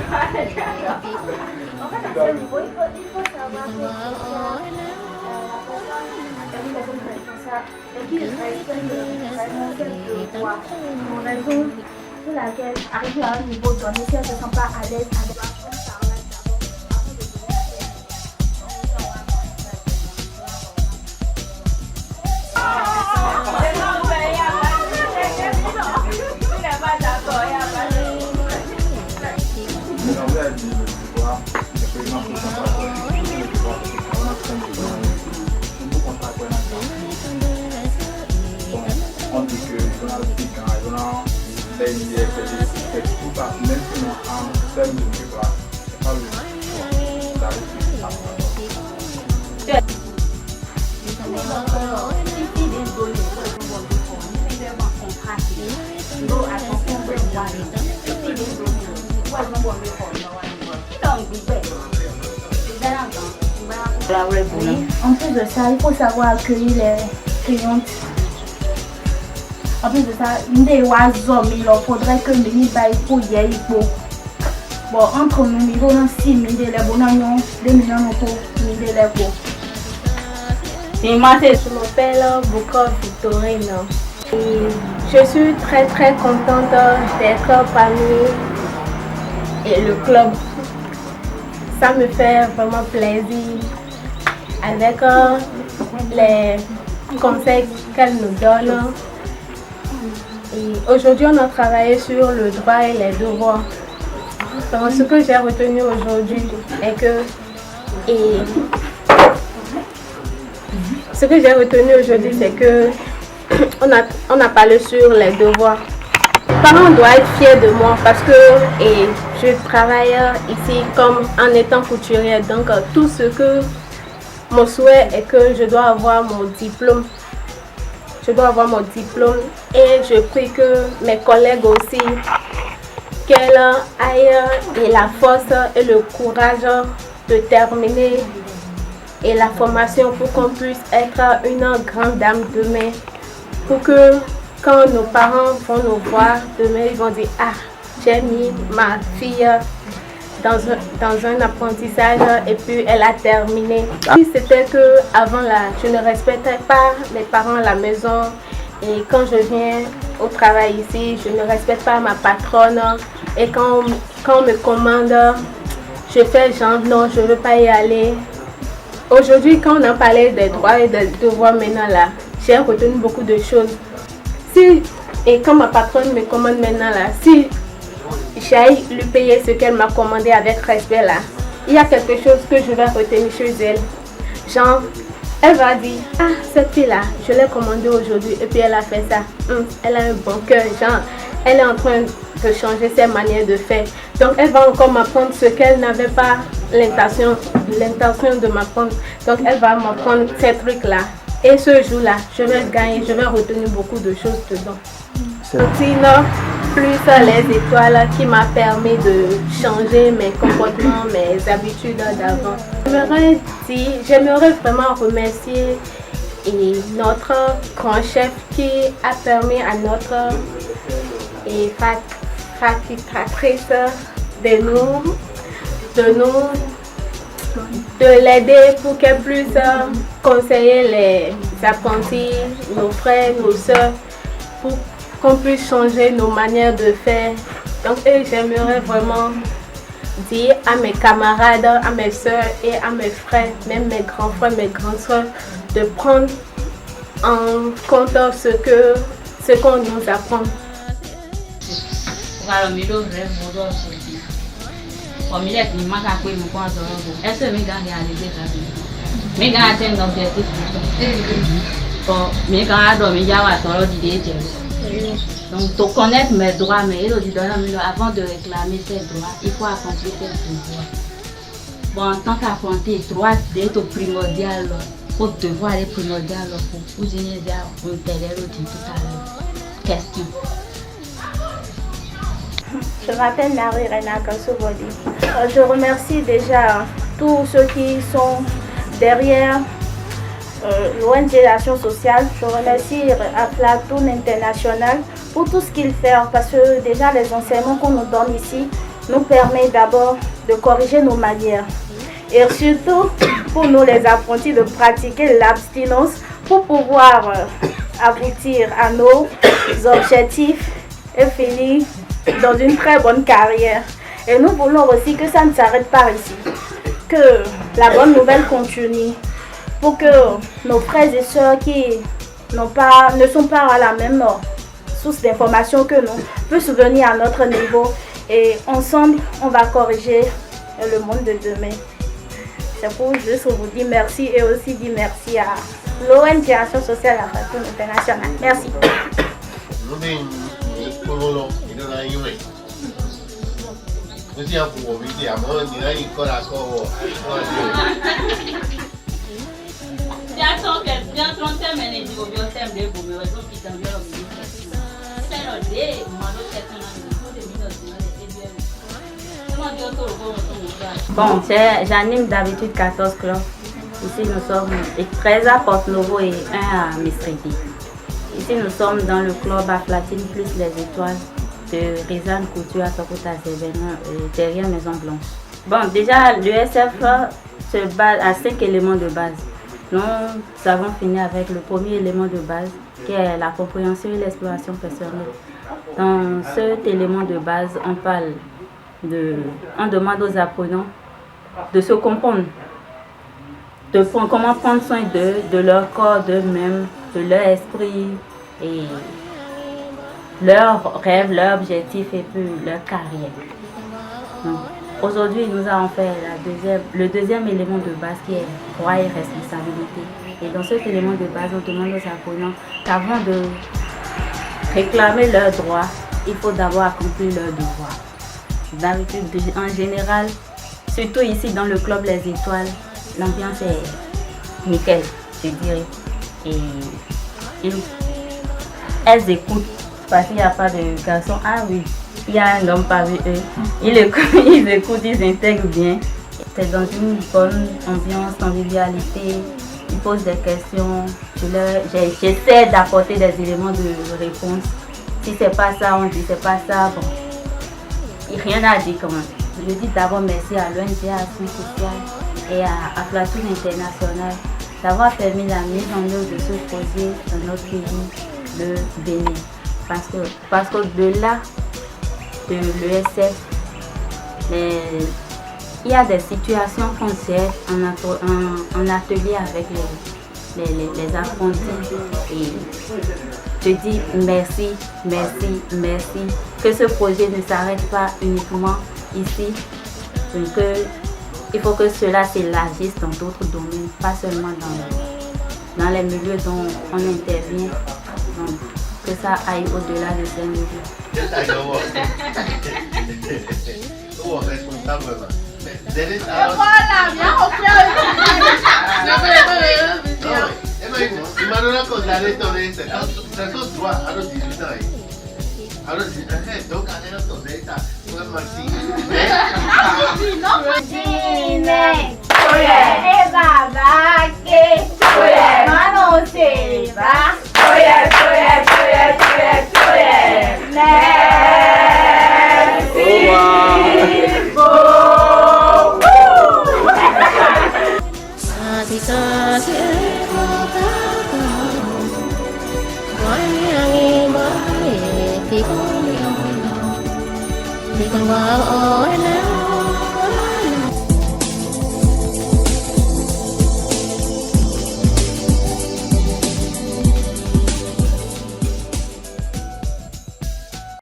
En fait, à ce niveau, il faut savoir que la personne qui ça et qui respecte vraiment ses devoirs. Pour raison pour laquelle, arriver à un niveau donné, si elle ne se sent pas à l'aise avec la on dit que les journalistes, c'est tout ça, même si on a un seul de débat, c'est pas Oui, en plus de ça, il faut savoir accueillir les clientes. En plus de ça, il faudrait que nous y bon, entre nous, il faut 6 000 de la bonne 2 millions de et moi, je m'appelle Bouka Victorine. Et je suis très très contente d'être parmi le club. Ça me fait vraiment plaisir avec les conseils qu'elle nous donne. Et aujourd'hui, on a travaillé sur le droit et les devoirs. Donc, ce que j'ai retenu aujourd'hui est que c'est que on a parlé sur les devoirs. Les parents doivent être fiers de moi parce que je travaille ici comme en étant couturière. Donc tout ce que mon souhait est que je dois avoir mon diplôme. Je dois avoir mon diplôme et je prie que mes collègues aussi, qu'elles aient la force et le courage de terminer et la formation pour qu'on puisse être une grande dame demain. Pour que quand nos parents vont nous voir demain, ils vont dire « Ah, j'ai mis ma fille dans un apprentissage et puis elle a terminé. » C'était que avant là, je ne respectais pas mes parents à la maison et quand je viens au travail ici, je ne respecte pas ma patronne et quand on me commande, je fais genre non, je ne veux pas y aller. Aujourd'hui, quand on a parlé des droits et des devoirs maintenant là, j'ai retenu beaucoup de choses. Et quand ma patronne me commande maintenant là, si j'aille lui payer ce qu'elle m'a commandé avec respect là, il y a quelque chose que je vais retenir chez elle. Genre, elle va dire, ah, cette fille là, je l'ai commandée aujourd'hui et puis elle a fait ça. Elle a un bon cœur, genre, elle est en train de changer ses manières de faire. Donc elle va encore m'apprendre ce qu'elle n'avait pas l'intention de m'apprendre. Donc elle va m'apprendre ces trucs là. Et ce jour-là, je vais gagner, je vais retenir beaucoup de choses dedans. Routine plus les étoiles qui m'a permis de changer mes comportements, mes habitudes d'avant. J'aimerais vraiment remercier notre grand chef qui a permis à notre facilitatrice de l'aider pour qu'elle puisse conseiller les apprentis, nos frères, nos soeurs, pour qu'on puisse changer nos manières de faire. Donc j'aimerais vraiment dire à mes camarades, à mes soeurs et à mes frères, même mes grands frères, mes grandes soeurs, de prendre en compte ce qu'on nous apprend. Donc, pour connaître mes droits, mais avant de réclamer ces droits, il faut accomplir ces devoirs. Bon, en tant qu'apprenti, droit d'être primordial, pour devoir être primordial pour vous dire tout à l'heure. Question. Je m'appelle Marie-Rena Kassobodi. Je remercie déjà tous ceux qui sont derrière l'ONG Action Sociale. Je remercie Aflatoon International pour tout ce qu'il fait parce que déjà les enseignements qu'on nous donne ici, nous permet d'abord de corriger nos manières et surtout pour nous les apprentis de pratiquer l'abstinence pour pouvoir aboutir à nos objectifs et finir dans une très bonne carrière. Et nous voulons aussi que ça ne s'arrête pas ici, que la bonne nouvelle continue pour que nos frères et sœurs qui ne sont pas à la même source d'information que nous puissent venir à notre niveau et ensemble on va corriger le monde de demain. C'est pour juste vous dire merci et aussi dire merci à l'ONG Action Sociale à Fatou International. Merci. Bon, j'anime d'habitude 14 clubs. Ici, nous sommes 13 à Porte-Novo et 1 à Mistredi. Ici, nous sommes dans le club Aflatine plus les étoiles de Rizan Couture à Tokota Zévénin, derrière Maison Blanche. Bon, déjà, l'USF se base à 5 éléments de base. Nous avons fini avec le premier élément de base qui est la compréhension et l'exploration personnelle. Dans cet élément de base, on demande aux apprenants de se comprendre, comment prendre soin d'eux, de leur corps, d'eux-mêmes, de leur esprit et leurs rêves, leurs objectifs et puis leur carrière. Aujourd'hui, nous avons fait le deuxième élément de base qui est droit et responsabilité. Et dans cet élément de base, on demande aux apprenants qu'avant de réclamer leurs droits, il faut d'abord accomplir leurs devoirs. D'habitude, en général, surtout ici dans le club Les Étoiles, l'ambiance est nickel, je dirais. Et elles écoutent parce qu'il n'y a pas de garçon. Ah oui, il y a un homme parmi eux. Ils écoutent, ils intègrent bien. C'est dans une bonne ambiance, convivialité. Ils posent des questions. J'essaie d'apporter des éléments de réponse. Si c'est pas ça, on dit c'est pas ça. Bon, rien à dire quand même. Je dis d'abord merci à l'ONG Action Sociale et à Aflatoon International d'avoir permis la mise en œuvre de ce projet dans notre pays, le Bénin. Parce qu'au-delà de l'ESF, il y a des situations foncières en atelier avec les apprentis. Et je dis merci, merci, merci. Que ce projet ne s'arrête pas uniquement ici. Il faut que cela s'élargisse dans d'autres domaines, pas seulement dans les milieux dont on intervient. Donc, que ça aille au-delà de ces milieux. Voilà, viens, on Thì con vào ôi